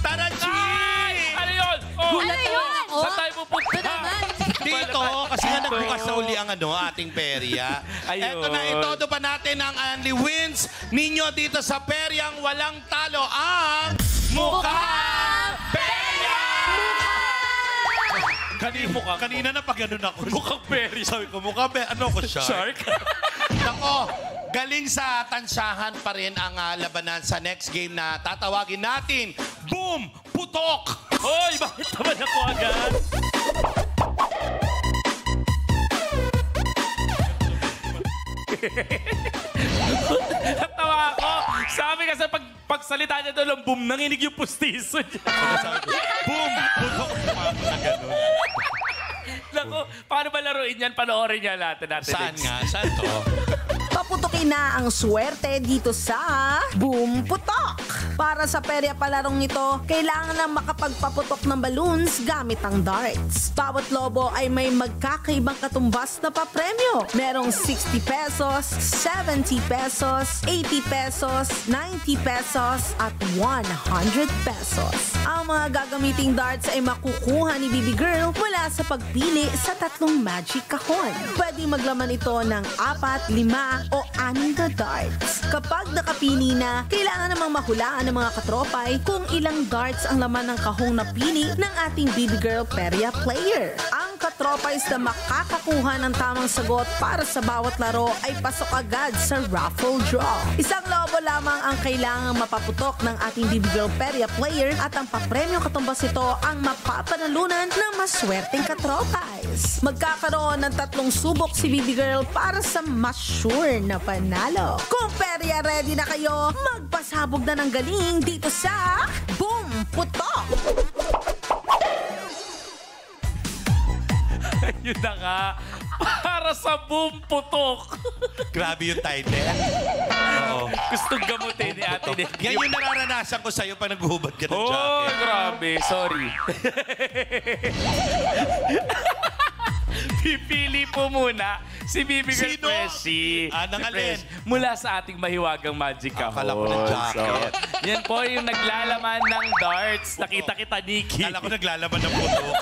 Tara, G! Ano yun? Oh, Ano yun? Saan tayo pupunta? Dito, kasi nga nagbukas na uli ang ating perya. Ayun. Eto na, itodo pa natin ang only wins ninyo dito sa peryang walang talo ang Mukhang Perya! Kanina na pag ganun ako. Mukhang berry. Sabi ko, mukhang perya. Ano ko, shark? Shark? Nako, galing sa tansyahan pa rin ang labanan sa next game na tatawagin natin. Boom! Putok! Hoy, bakit naman ako agad? Natawa ako. Sabi kasi pagsalita niya doon, boom, nanginig yung pustiso niya. Boom! Putok! Na ganun. Naku, paano ba laruin yan? Panoorin niya natin. Saan nga? Saan to? Paputukin na ang swerte dito sa Boom Putok. Para sa perya palarong ito, kailangan na makapagpaputok ng balloons gamit ang darts. Bawat lobo ay may magkakaibang katumbas na papremyo. Merong 60 pesos, 70 pesos, 80 pesos, 90 pesos, at 100 pesos. Ang mga gagamiting darts ay makukuha ni Bibi Girl mula sa pagpili sa tatlong magic kahon. Pwede maglaman ito ng 4, 5, o 6 na darts. Kapag nakapili na, kailangan namang mahulaan ng mga katropay kung ilang darts ang laman ng kahong napili ng ating Bibi Girl Perya player. Ang katropays na makakakuha ng tamang sagot para sa bawat laro ay pasok agad sa raffle draw. Isang lobo lamang ang kailangang mapaputok ng ating Bibi Girl Perya player at ang papremyong katumbas ito ang mapapanalunan ng maswerteng katropays. Magkakaroon ng 3 subok si Bibi Girl para sa mas sure na panalo. Kung perya ready na kayo, magpasabog na ng galing dito sa Boom Putok! Yun na nga. Para sa Boom Putok. Grabe yung title. Oo. Gustong gamutin ni Ate Nicky. Yan yung nararanasan ko sa'yo pag naghuhubad ka ng Oh, jacket. grabe. Sorry. Pipili po muna si Bibi Girl Sino? Freshie. Ng alin? Mula sa ating mahiwagang magic kahon. Akala ko ng jacket. Yan po yung naglalaman ng darts. Nakita kita, Nicky. Kala ko naglalaban ng putok.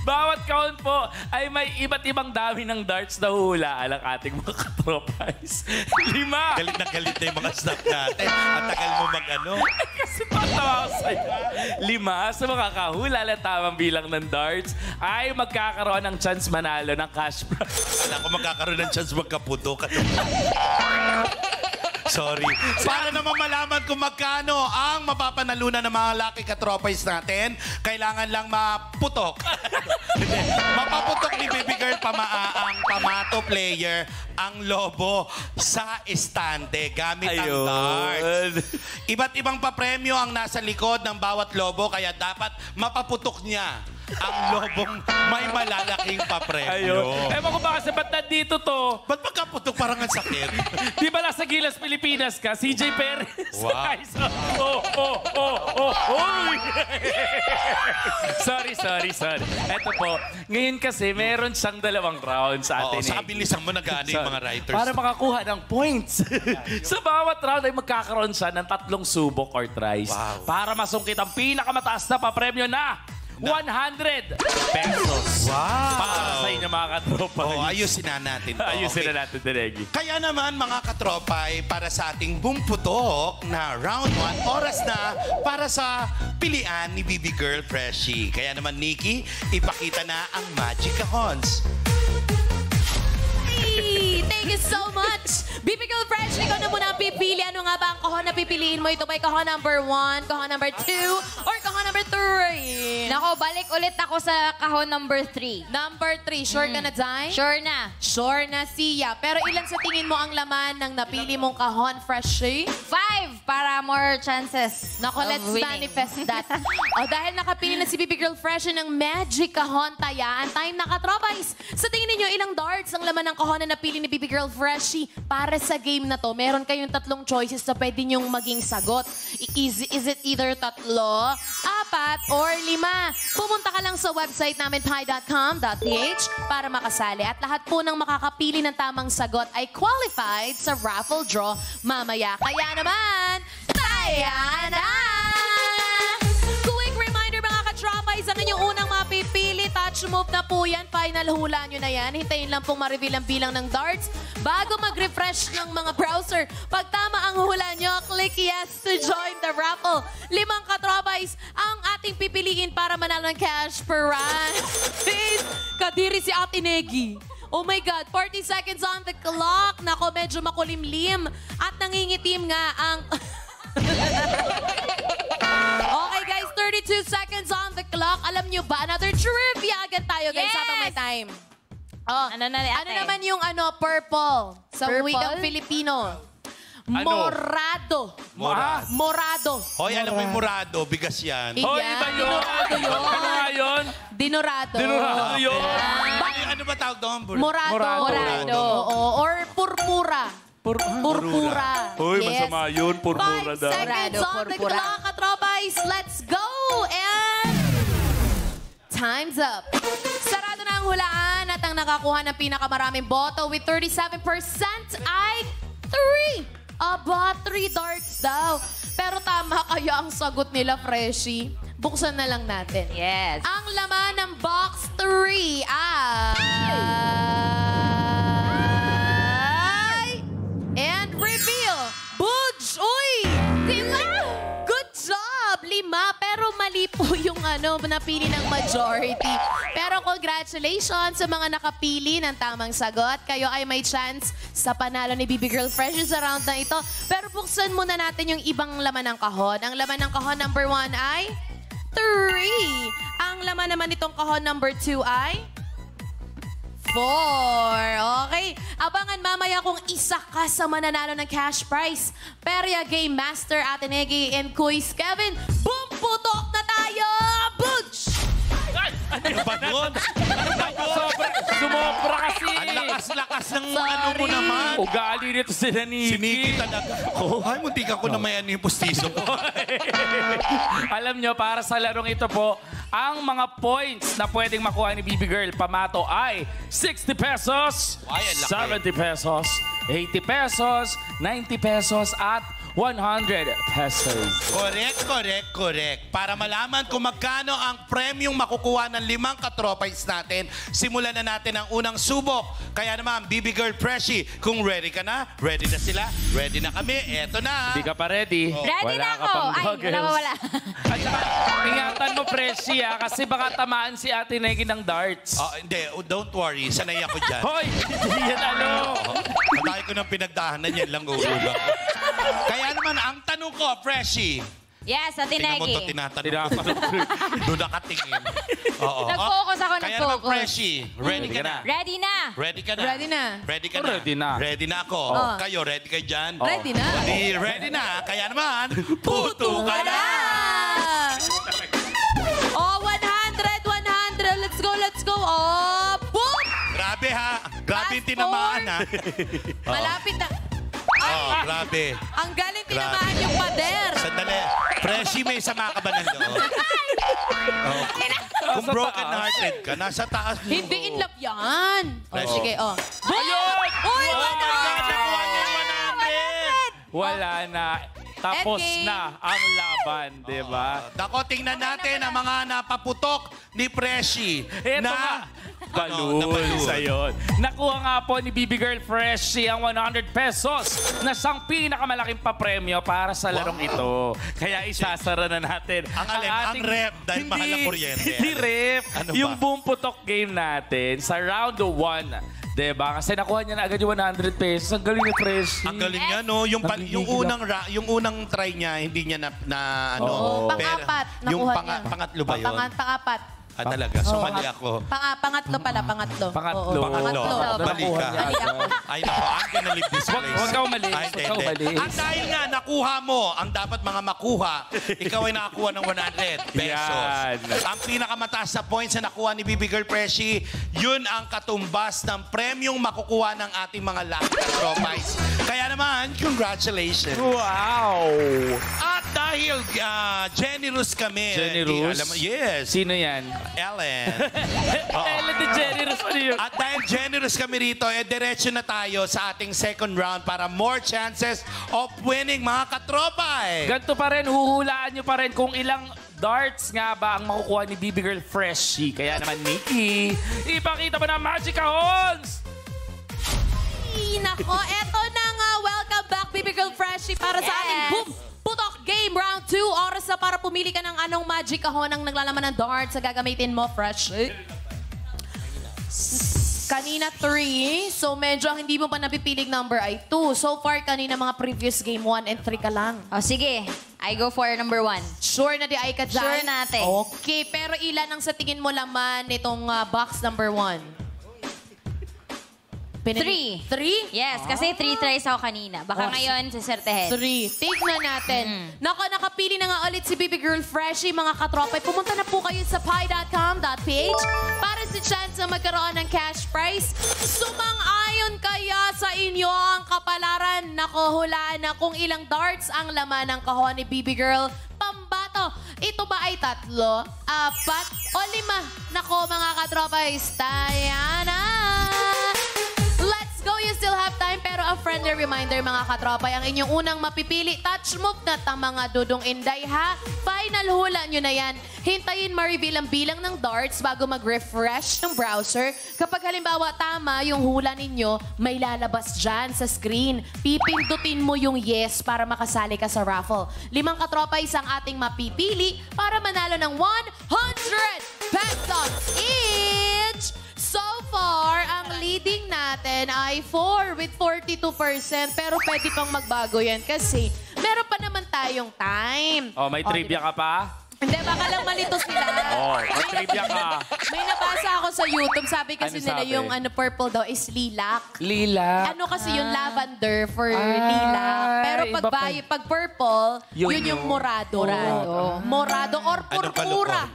Bawat kahon po ay may iba't ibang dami ng darts na huhulaan ang ating mga katropays. 5! Galit na yung mga staff natin. At tagal mo mag-ano. Kasi patawa ko sa'yo. 5 sa makakahula ng tamang bilang ng darts ay magkakaroon ng chance manalo ng cash prize. Kala ko magkakaroon ng chance magkaputok. Sorry. Para naman malaman kung magkano ang mapapanalunan ng mga lucky katropays natin, kailangan lang maputok. Mapaputok ni Bibi Girl ang pamato player ang lobo sa estante gamit ang darts. Iba't ibang papremyo ang nasa likod ng bawat lobo kaya dapat mapaputok niya ang lobong may malalaking papremyo. Ewan ko ba kasi ba't nandito to? Ba't magkaputok parang ang sakit? Di ba nasa Gilas, Pilipinas ka? CJ Perez. Wow. Uy! sorry. Eto po, ngayon kasi meron siyang 2 rounds sa atin. Sa kabilisan mo nag-ano yung mga writers. Para makakuha ng points. Sa bawat round ay magkakaroon siya ng 3 subok or tries. Wow. Para masungkit ang pinakamataas na papremyo na 100 pesos. Wow! Para sa inyo mga katropa. Ayusin na natin to. Ayusin na natin, Diregi. Kaya naman mga katropay, para sa ating bumputok na round 1, oras na para sa pilian ni Bibi Girl Freshie. Kaya naman, Nikki, ipakita na ang magic kahons. Thank you so much! Bibi Girl Fresh, ikaw na muna ang pipili. Ano nga ba ang kahon na pipiliin mo? Ito ba kahon number 1, kahon number 2, or kahon number 3? Nako, balik ulit ako sa kahon number 3. Number 3, sure ka na, Zay? Sure na. Sure na, Sia. Pero ilan sa tingin mo ang laman ng napili mong kahon, Freshie? 5 para more chances Nako, let's of winning. manifest that. Dahil nakapili na si Bibi Girl Fresh ng magic kahon, tayaan time na katropays. Sa tingin ninyo, ilang darts ang laman ng kahon na napili ni Bibi Girl Freshie? Para sa game na to, meron kayong 3 choices na pwede nyong maging sagot. Is it either 3, 4 or 5. Pumunta ka lang sa website namin, pi.com.ph para makasali. At lahat po ng makakapili ng tamang sagot ay qualified sa raffle draw mamaya. Kaya naman, taya na! Quick reminder mga ka-troppies, ang inyong unang mapipili. Touch move na po yan. Final hula nyo na yan. Hintayin lang pong ma-reveal ang bilang ng darts bago mag-refresh ng mga browser. Pag tama ang hula nyo, click yes to join the raffle. 5 ka-troppies ang ating pipiliin para manalo ng cash prize. Kadiri si Ate Negi. Oh my God, 40 seconds on the clock. Nako, medyo makulimlim. At nangingitim nga ang... Okay guys, 32 seconds on the clock. Alam nyo ba, another trivia agad tayo guys Yes! habang may time. Oh, Ano na, ate? ano naman yung purple sa Purple? wikang Filipino? Ano? Morado. Morado. Morado. Hoy, alam mo yung murado, bigas yan. Iyan, Hoy, iba yun. dinorado yun. Ano nga yun? Dinorado. Dinurado yun. Ano ba tawag doon? Morado. Morado. Oo, or purpura. Purpura. Hoy, Yes. masama yun. Purpura 5 daw. seconds Morado, on the purpura. clock, katropais. Let's go! And time's up. Sarado na ang hulaan at ang nakakuha ng pinakamaraming boto with 37% ay 3. Aba, 3 darts daw. Pero tama kaya ang sagot nila, Freshie. Buksan na lang natin. Yes. Ang laman ng box 3 ay... And reveal! Budge! Uy! Diba? Good job! 5, pero mali po yung napili ng majority. Pero congratulations sa mga nakapili ng tamang sagot. Kayo ay may chance sa panalo ni Bibi Girl Fresh sa round na ito. Pero buksan muna natin yung ibang laman ng kahon. Ang laman ng kahon number 1 ay 3. Ang laman naman nitong kahon number 2 ay 4. Okay. Abangan mamaya kung isa ka sa mananalo ng cash prize. Perya Game Master, Ate Negi, and Kuis Kevin. Boom! Putok na tayo! Butch! Ano ba yun? Sumobra kasi. Ang lakas-lakas ng Sorry. ano mo naman. Ugali nito sila ni Siniki talaga. Ay, munti ka ko na may ano yung pustiso ko. Alam nyo, para sa larong ito po, ang mga points na pwedeng makuha ni Bibi Girl Pamato ay 60 pesos, Ay, ang laki. 70 pesos, 80 pesos, 90 pesos, at 100 pesos. Correct. Para malaman kung magkano ang premyong makukuha ng 5 katropais natin, simulan na natin ang unang subok. Kaya naman, Bibi Girl Freshie, kung ready ka na, ready na sila, ready na kami, eto na. Hindi ka pa ready? Ready Wala na ka ako. pang Ay, goggles. nawawala. At saka, ingatan mo, Freshie, kasi baka tamaan si Ate Negi ng darts. Hindi, don't worry, sanay ako dyan. Hoy! Hindi yan ano! Ang dahil ko ng pinagdahanan, yan lang uulog. Kaya naman, ang tanong ko, Freshie, Yes, Ate tingnan mo ito, Negi. tinatanong ko. Doon nakatingin. Oo. Nag-focus ako, Kaya naman, nag-focus. Freshie, ready ka na? Ready na. Ready ka na? Ready na. Ready ka na? Ready na. Ready na ako. Oh. Kayo, ready kayo dyan? Ready na. Di, ready na. Kaya naman, puto ka na! Oh, 100, 100. Let's go. Oh, boom! Grabe ha. Grabe yung Fast tinamaan ha. Malapit na. Oh, grabe. Ang galing tinamaan yung pader. Sandali. Freshie, may sama ka ba ng loob? Oh. Kung broken hearted ka, nasa taas mo. Hindi in love yan. Oh, Fresh. sige, oh. Ayun! Uy, Oh my God, nakuha niya yung 100! Wala na. Tapos Endgame. na ang laban, di ba? Dako, tingnan natin ang mga napaputok ni Freshie. Ito nga. Balloons, ayun. Nakuha nga po ni Bibi Girl Freshie ang 100 pesos na siyang pinakamalaking papremyo para sa larong ito. Kaya isasara na natin. Ang alin? Ang rep, dahil mahal ang kuryente. Hindi rep. Ano ba? Yung boom putok game natin sa round 1. Diba? Kasi nakuha niya na agad yung 100 pesos. Ang galing ni Freshie. Ang galing niya, no? Yung Nagigigil yung unang try niya, hindi niya na ano. Oh, pero pang-apat, yung nakuha niya. pangatlo ba yun? Pang-apat. Talaga. Sumali ako. Pangatlo pala, pangatlo. Pangatlo. Oo, pangatlo. Mali ka. Mali ako. Ay, naku, I'm gonna leave this place. Huwag ka umalis. Ay, Huwag ka hindi. umalis. At dahil nga, nakuha mo ang dapat mga makuha, ikaw ay nakakuha ng 100 pesos. Yan. Ang pinakamataas na points na nakuha ni Bibi Girl Freshie, yun ang katumbas ng premyong makukuha ng ating mga lucky trophies. Kaya naman, congratulations. Wow! At dahil generous kami. Generous? Yes. Sino yan? Ellen. Oo. Ellen DeGeneres. Ano yun? At dahil generous kami rito, diretso na tayo sa ating second round para more chances of winning mga katropay. Ganito pa rin, huhulaan nyo pa rin kung ilang darts nga ba ang makukuha ni Bibi Girl Freshie. Kaya naman, Nikki, ipakita mo na Magic Kahons! Nako, eto na nga. Welcome back, Bibi Girl Freshie, para sa ating Boom Putok Game Round 2. Oras na para pumili ka ng anong magic kahon ang naglalaman ng darts na gagamitin mo, Freshie. Kanina 3, so medyo ang hindi mo pa napipiling number ay 2. So far, kanina mga previous game 1 and 3 ka lang. O sige, I go for number 1. Sure na di ay ka dyan? Sure natin. Okay, pero ilan ang sa tingin mo laman nitong box number 1? 3. 3? Yes, kasi 3 tries ako kanina. Baka ngayon, sisertehin. 3. Tignan natin. Nako, nakapili na nga ulit si Bibi Girl Freshie, mga katropay. Pumunta na po kayo sa pi.com.ph para sa chance na magkaroon ng cash prize. Sumang-ayon kaya sa inyo ang kapalaran. Nako, hulaan na kung ilang darts ang laman ng kahon ni Bibi Girl. Pambato, ito ba ay 3, 4, o 5? Nako, mga katropay, tayo na! Let's go! You still have time, pero a friendly reminder, mga katropay, ang inyong unang mapipili, touch move na mga Dudong Inday, ha? Final hula nyo na yan. Hintayin ma-reveal ang bilang ng darts bago mag-refresh ng browser. Kapag halimbawa tama yung hula ninyo, may lalabas dyan sa screen. Pipindutin mo yung yes para makasali ka sa raffle. 5 katropay ang ating mapipili para manalo ng 100 pesos each! So far, ang leading natin ay 4 with 42%. Pero pwede pang magbago yan kasi meron pa naman tayong time. Oh, may trivia ka pa? Hindi, baka lang malito sila. Oh, may trivia ka. May nabasa ako sa YouTube. Sabi kasi Ano nila sabi? yung purple daw is lilac. Lila. Ano kasi yung lavender for lilac. Pero iba pa. pag purple, Yun yun yung morado. Morado. Morado or purpura.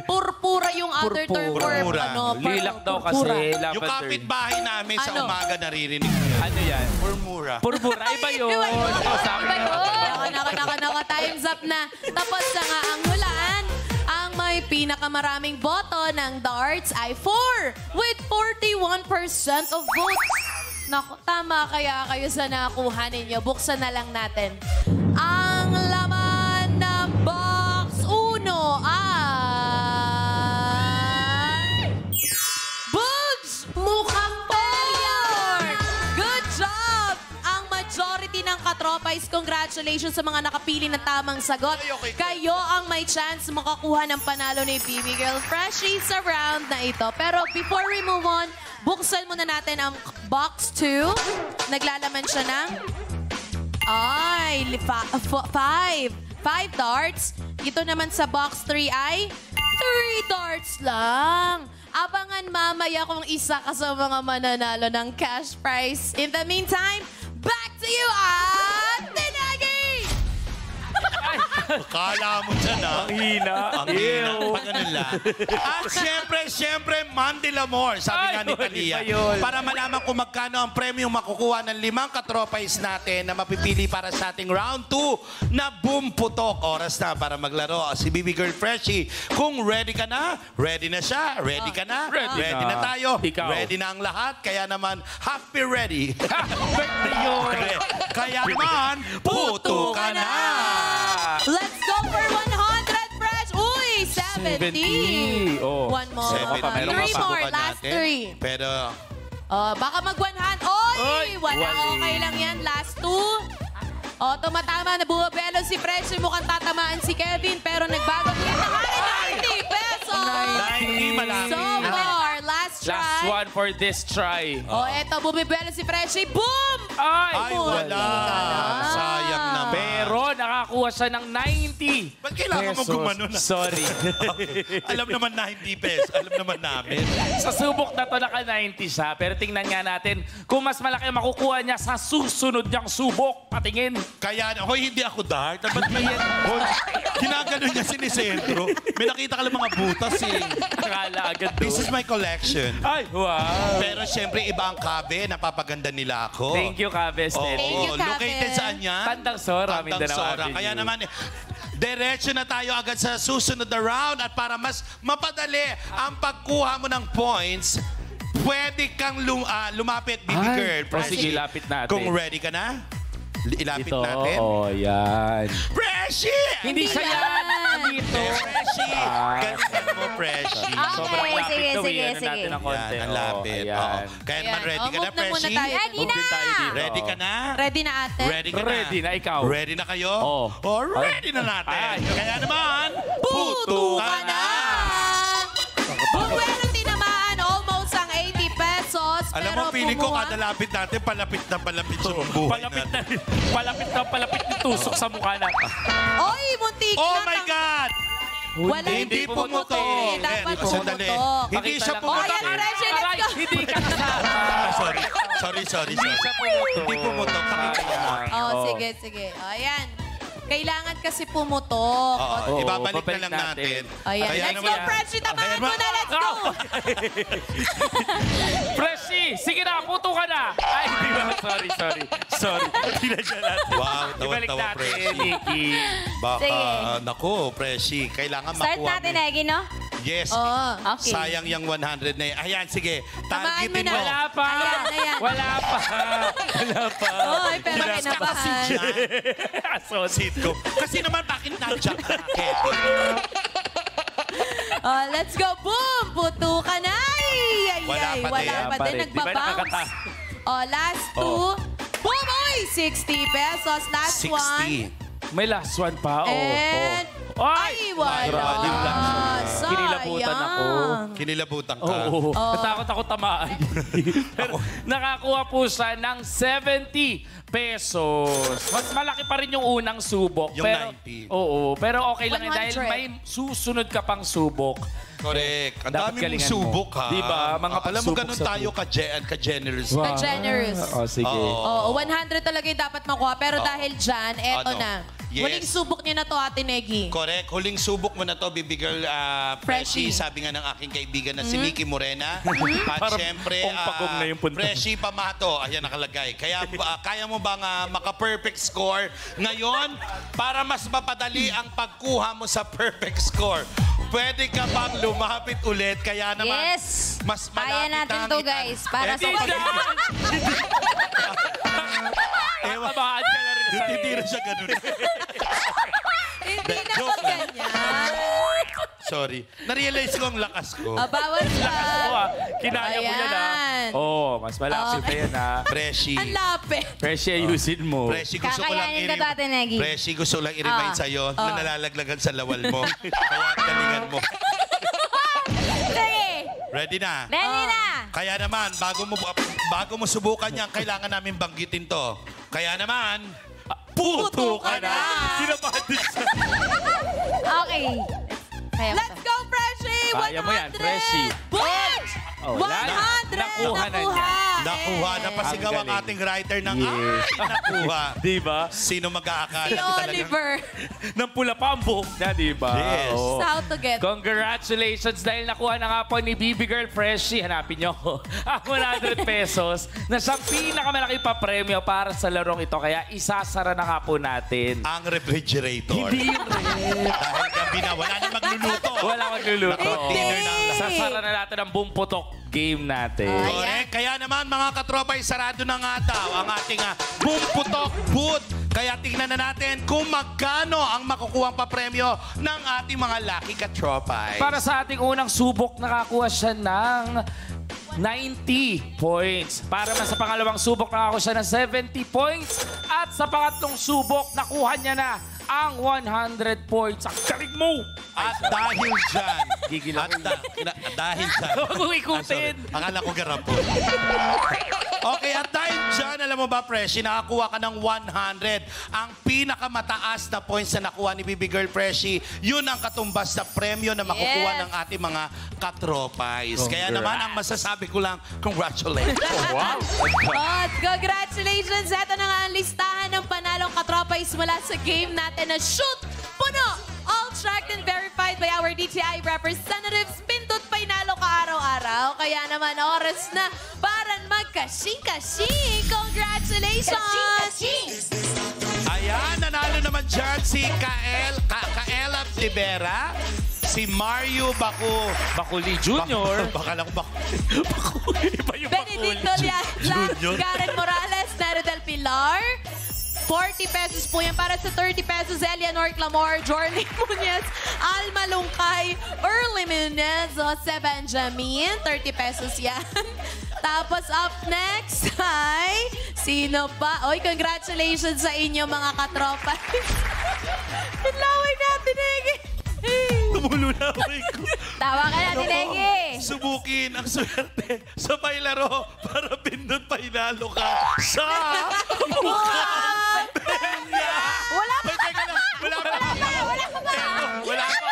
Purpura yung other term for Purpura. Lilac daw purpura. kasi. Yung Lavender. kapitbahay namin sa Ano? umaga naririnig. Ano yan? Murmura. Purpura. Iba yun. Iba yun. Oh, sabi Iba niya. yun. Naka, time's up na. Tapos na nga ang hulaan. Ang may pinakamaraming boto ng darts ay 4 with 41% of votes. Naku, tama kaya kayo sa nakuha ninyo. Buksan na lang natin. Ang laman ng box 1 ay... Bugs! Mukhang failure! Good job! Ang majority ng katropais, congratulations sa mga nakapili ng tamang sagot. Kayo ang may chance makakuha ng panalo ni Bibi Girl Freshie sa round na ito. Pero before we move on, buksan muna natin ang box 2. Naglalaman siya ng... Ay, 5 darts. Ito naman sa box 3 ay 3 darts lang. Abangan mamaya kung isa ka sa mga mananalo ng cash prize. In the meantime, back to you, Ate Nagi! Kala mo dyan, ah. Ang hina. Ang hina. Pag ganun lang. At syempre, Mandy Lamore, sabi nga ni Ay, Talia, iba yun. para malaman kung magkano ang premyo makukuha ng 5 katropais natin na mapipili para sa ating round 2 na Boom Putok. Oras na para maglaro si Bibi Girl Freshie. Kung ready ka na, ready na siya. Ready ka na? Ready na na. tayo. Ikaw. Ready na ang lahat. Kaya naman, happy ready. Birthday yun. Kaya naman, puto ka na! Let's go for 100 fresh! Uy, 70! 70. Oh. One more. 70. Meron 3 pa more, subukan last natin. 3. Pero, Baka mag-100. Oy! Oy, Wala, wali. okay lang yan. Last 2. Tumatama na bumabelo si Fresh. Mukhang tatamaan si Kevin. Pero nagbago din na 90 pesos! 90 malaki. So far, last try. Last one for this try. Eto, bumibelo si Freshie. Boom! Ay, wala. Muntik. Sayang naman. Pero nakakuha siya ng 90 Ba't kailangan mo pesos. gumano na? Sorry. Alam naman na hindi pesos. Alam naman namin. Sa subok na to, naka-90 siya. Pero tingnan nga natin kung mas malaki ang makukuha niya sa susunod niyang subok. Patingin. Kaya, hoy, hindi ako dart. Ba't may hoy, ginagano niya sinisentro. May nakita ka lang mga butas eh. Akala agad This is doon. my collection. Ay, wow. Pero syempre, iba ang kabe. Napapaganda nila ako. Thank you, Kabes. Oo, Thank you, Kabe. located saan yan? Tandang Sora, Tandang Mindanao Sora. Avenue. Kaya naman, diretso na tayo agad sa susunod na round at para mas mapadali ang pagkuha mo ng points, pwede kang lumapit, baby Ay, girl. o sige, lapit natin. Kung ready ka na, ilapit Ito, natin. oh, yan. Freshie! Hindi siya yan. Dito. Freshie! Ah. Galingan mo, Freshie. Sobrang Okay, lapit sige, daw. sige, Iyan na sige. natin ng konti. Yan, ang lapit. Oh, ayan. Oo. Kaya naman, ready ka na, move na muna Freshie? tayo. Ready Move din tayo na! dito. Ready ka na? Ready na ate? Ready ka na? Ready na, ikaw. Ready na kayo? Oo. Oh, ready na natin. Ay. Kaya naman, Puto ka na! Buwelo tinamaan almost ang 80 pesos. Alam mo, pero feeling ko kumuha- kada lapit natin, palapit na palapit sa buhay Palapit natin. na palapit yung tusok sa mukha na. Oy, muntik Oh na. my God! Wala, Hindi pumutok. Dapat Eh, sandali. pumutok. Hindi Pakita siya lang pumutok. natin. Oh, yan, Freshy, let's Aray, go. hindi ka kasama. Sorry. Hindi siya pumutok. Hindi pumutok. Pakita mo. Ayan. Oh, sige. Ayan. Kailangan kasi pumutok. Oo, Oo, ibabalik na babalik lang natin. natin. Ayan. Kaya Let's naman- go, Freshy. Tamaan Ayan, mo na. Let's go. Freshie, sige na, puto ka na. Ay, di ba? Sorry. Pinadya natin. Wow, Ibalik tawa-tawa, natin, Freshie. Nikki. Baka, Sige. naku, Freshie, kailangan Start makuha natin, mo. Eggy, no? Yes. Oo. Okay. Sayang yung 100 na yan. Ayan, sige. Tamaan Targetin mo mo. na. Wala pa. Ayan. Wala pa. Oy, pero kinabahan. Associate. Sitcom. Kasi naman, bakit nandiyan ka? Oh, let's go. Boom! Puto ka na. Ay, Wala pa din. Wala pa din. Di ba Nagbabounce. nakakata? Oh, last two. Boom! Oy! 60 pesos. Last 60. one. May last one pa. And... Ay, wala. Grabe yung last one. Kinilabutan ako. Kinilabutan ka. Oo. Natakot ako tamaan. Pero nakakuha po siya ng 70 pesos. Mas malaki pa rin yung unang subok. Yung pero, 90. Oo. Pero okay lang eh, dahil 100. may susunod ka pang subok. Correct. Ang Dapat dami mong galingan subok, mo. ha? Diba? Mga Alam mo, pagsubok ganun sa tayo ka-generous. Wow. Generous. Oh, sige. Oo. Oo, 100 talaga yung dapat makuha. Pero dahil dyan, eto Ano? na. Yes. Huling subok niyo na to, Ate Negi. Correct. Huling subok mo na to, baby girl, Freshie. Freshie. Sabi nga ng aking kaibigan na si Nikki Morena. At Parang syempre, pong-pagong na yung punta. Freshie Pamato. Ayan nakalagay. Kaya kaya mo bang maka-perfect score ngayon para mas mapadali ang pagkuha mo sa perfect score? Pwede ka bang lumapit ulit? Kaya naman, Yes! mas Kaya malapit natin ang to, guys. Para sa Hindi Ewan. Tamaan ka na rin sa Hindi na siya ganun. Hindi na Joke po ganyan. Sorry. Na-realize ko ang lakas ko. Bawal siya. Kinaya mo yan Ayan. Mas malapit pa yan Freshie. Ang lapit. Freshie, ayusin mo. Freshie, gusto ko lang Kakayanin ka dati, Negi. Freshie, gusto ko lang i-remind sa'yo na nalalaglagan sa lawal mo. Kaya galingan mo. Sige! Ready na? Ready na! Kaya naman, bago mo subukan yan, kailangan namin banggitin to. Kaya naman, puto ka na! Kinabahan din siya. Okay. Kaya mo Let's to. go, Freshie! 100! Kaya mo yan, Freshie. Boom! Oh, wala na. 100! Nakuha na niya. Nakuha na pasigaw ang Ang galing. ating writer ng Yes. ay, nakuha. Diba? Sino mag-aakala Si na talagang- Oliver. Nang pula pa ang buhok niya, diba? Yes. Oo. How to get. Congratulations dahil nakuha na nga po ni Baby Girl Freshie. Hanapin nyo ang 100 pesos na siyang pinakamalaki pa premyo para sa larong ito. Kaya isasara na nga po natin. Ang refrigerator. Hindi yun rin. Dahil gabi na, wala na magluluto. Wala magluluto. Naka-dinner na ang lahat. Sasara na natin ang buong putok game natin. Correct. Kaya naman mga katropa, sarado na nga daw ang ating Boom Putok Booth. Kaya tingnan na natin kung magkano ang makukuhang papremyo ng ating mga lucky katropa. Para sa ating unang subok, nakakuha siya ng 90 points. Para sa pangalawang subok, nakakuha siya ng 70 points. At sa pangatlong subok, nakuha niya na ang 100 points. Ang galing mo! At dahil dyan, Gigil at ako. dahil dyan, Huwag mo ikutin. Akala ko garapon. Okay, at dahil dyan, alam mo ba, Freshie, nakakuha ka ng 100. Ang pinakamataas na points na nakuha ni Bibi Girl Freshie, yun ang katumbas sa premyo na makukuha Yes. ng ating mga katropais. Kaya naman, ang masasabi ko lang, congratulations. Wow! At congratulations! Ito na nga ang listahan ng panalong katropais mula sa game natin na Shoot Puno! All tracked and verified by our DTI representatives. Pindot pa inalo ka araw-araw. Kaya naman oras na para magkasing-kasing. Congratulations! Ayan, nanalo naman dyan si Kaela Rivera, si Mario Bakuli Junior. Baka lang Iba yung Benedicto Junior. Karen Morales, Nero del Pilar. 40 pesos po yan. Para sa 30 pesos, Eleanor Clamor, Jorly Muñez, Alma Lungkay, Early Muñez, Jose Benjamin. 30 pesos yan. Tapos up next ay, sino pa? Oy, congratulations sa inyo mga katropa. Pinlaway natin, Ege. Tumulo na ako. Tawa ka na, Dinegi. Subukin ang swerte sa bailaro para pindot pa inalo ka sa mukha. Wala pa. Teka lang, wala pa. Wala pa.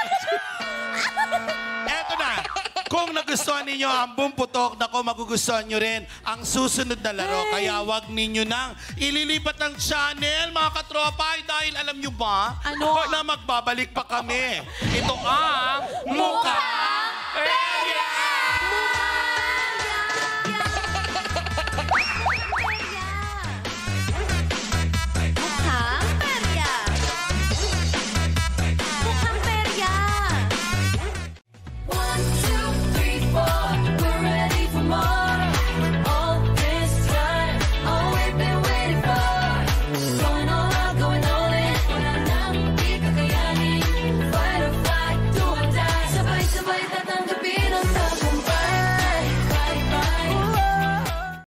Eto na. Kung nagustuhan ninyo ang Bumputok, nako magugustuhan nyo rin ang susunod na laro. Kaya wag ninyo nang ililipat ng channel, mga katropay, dahil alam nyo ba Ano? na magbabalik pa kami. Ito ang Mukhang